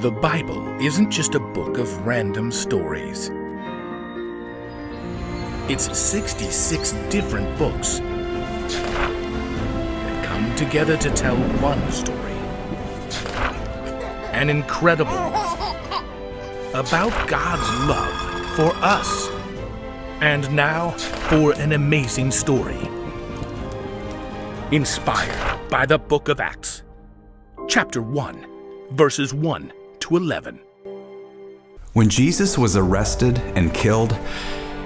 The Bible isn't just a book of random stories. It's 66 different books that come together to tell one story. An incredible one about God's love for us. And now for an amazing story. Inspired by the book of Acts, chapter 1, verses 1 to 11. When Jesus was arrested and killed,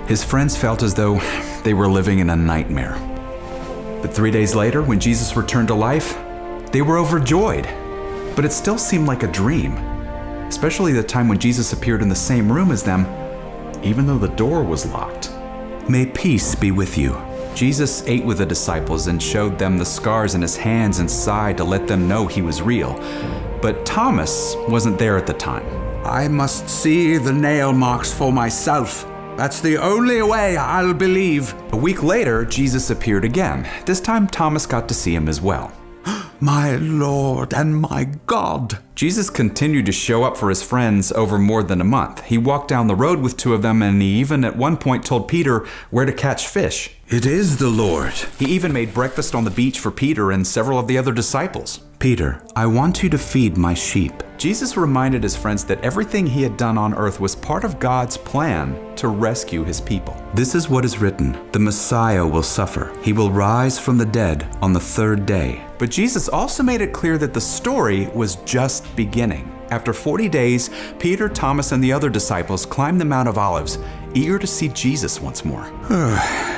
his friends felt as though they were living in a nightmare. But 3 days later, when Jesus returned to life, they were overjoyed. But it still seemed like a dream, especially the time when Jesus appeared in the same room as them, even though the door was locked. May peace be with you. Jesus ate with the disciples and showed them the scars in his hands and side to let them know he was real. But Thomas wasn't there at the time. I must see the nail marks for myself. That's the only way I'll believe. A week later, Jesus appeared again. This time, Thomas got to see him as well. My Lord and my God. Jesus continued to show up for his friends over more than a month. He walked down the road with two of them, and he even at one point told Peter where to catch fish. It is the Lord. He even made breakfast on the beach for Peter and several of the other disciples. Peter, I want you to feed my sheep. Jesus reminded his friends that everything he had done on earth was part of God's plan to rescue his people. This is what is written. The Messiah will suffer. He will rise from the dead on the third day. But Jesus also made it clear that the story was just beginning. After 40 days, Peter, Thomas, and the other disciples climbed the Mount of Olives, eager to see Jesus once more.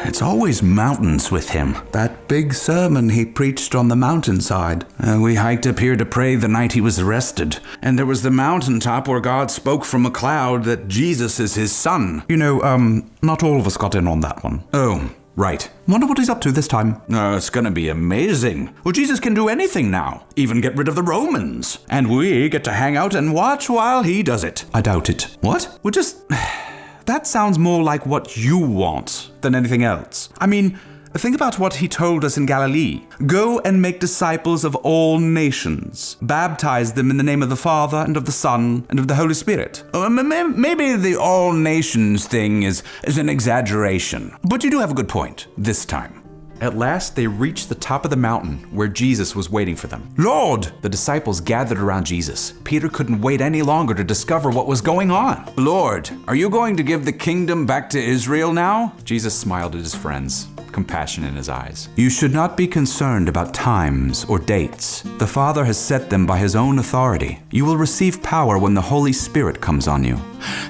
It's always mountains with him. That big sermon he preached on the mountainside. We hiked up here to pray the night he was arrested. And there was the mountaintop where God spoke from a cloud that Jesus is his son. You know, not all of us got in on that one. Oh, right. Wonder what he's up to this time. It's gonna be amazing. Well, Jesus can do anything now. Even get rid of the Romans. And we get to hang out and watch while he does it. I doubt it. What? Well, just... that sounds more like what you want than anything else. I mean, think about what he told us in Galilee. Go and make disciples of all nations. Baptize them in the name of the Father and of the Son and of the Holy Spirit. Maybe the all nations thing is an exaggeration. But you do have a good point this time. At last, they reached the top of the mountain where Jesus was waiting for them. Lord! The disciples gathered around Jesus. Peter couldn't wait any longer to discover what was going on. Lord, are you going to give the kingdom back to Israel now? Jesus smiled at his friends, compassion in his eyes. You should not be concerned about times or dates. The Father has set them by his own authority. You will receive power when the Holy Spirit comes on you.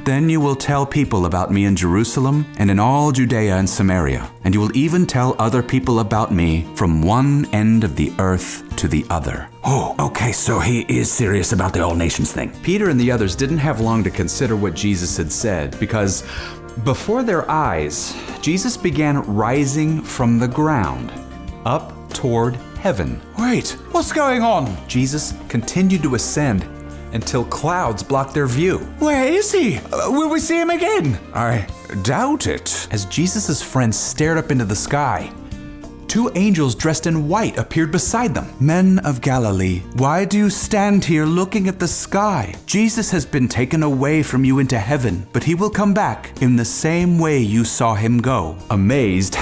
Then you will tell people about me in Jerusalem and in all Judea and Samaria, and you will even tell other people about me from one end of the earth to the other. Oh, okay, so he is serious about the all nations thing. Peter and the others didn't have long to consider what Jesus had said, because before their eyes, Jesus began rising from the ground, up toward heaven. Wait, what's going on? Jesus continued to ascend until clouds blocked their view. Where is he? Will we see him again? I doubt it. As Jesus' friends stared up into the sky, two angels dressed in white appeared beside them. Men of Galilee, why do you stand here looking at the sky? Jesus has been taken away from you into heaven, but he will come back in the same way you saw him go. Amazed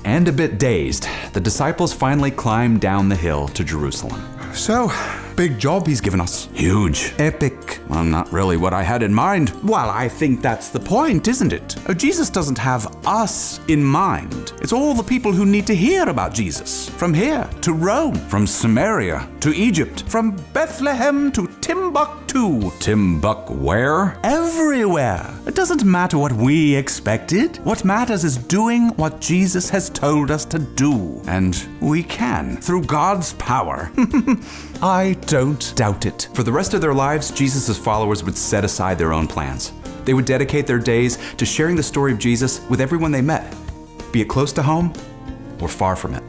and a bit dazed, the disciples finally climbed down the hill to Jerusalem. So, big job he's given us. Huge. Epic. Well, not really what I had in mind. Well, I think that's the point, isn't it? Jesus doesn't have us in mind. It's all the people who need to hear about Jesus. From here to Rome, from Samaria to Egypt, from Bethlehem to Timbuktu. Timbuk where? Everywhere. It doesn't matter what we expected. What matters is doing what Jesus has told us to do. And we can, through God's power. I don't doubt it. For the rest of their lives, Jesus' followers would set aside their own plans. They would dedicate their days to sharing the story of Jesus with everyone they met, be it close to home or far from it.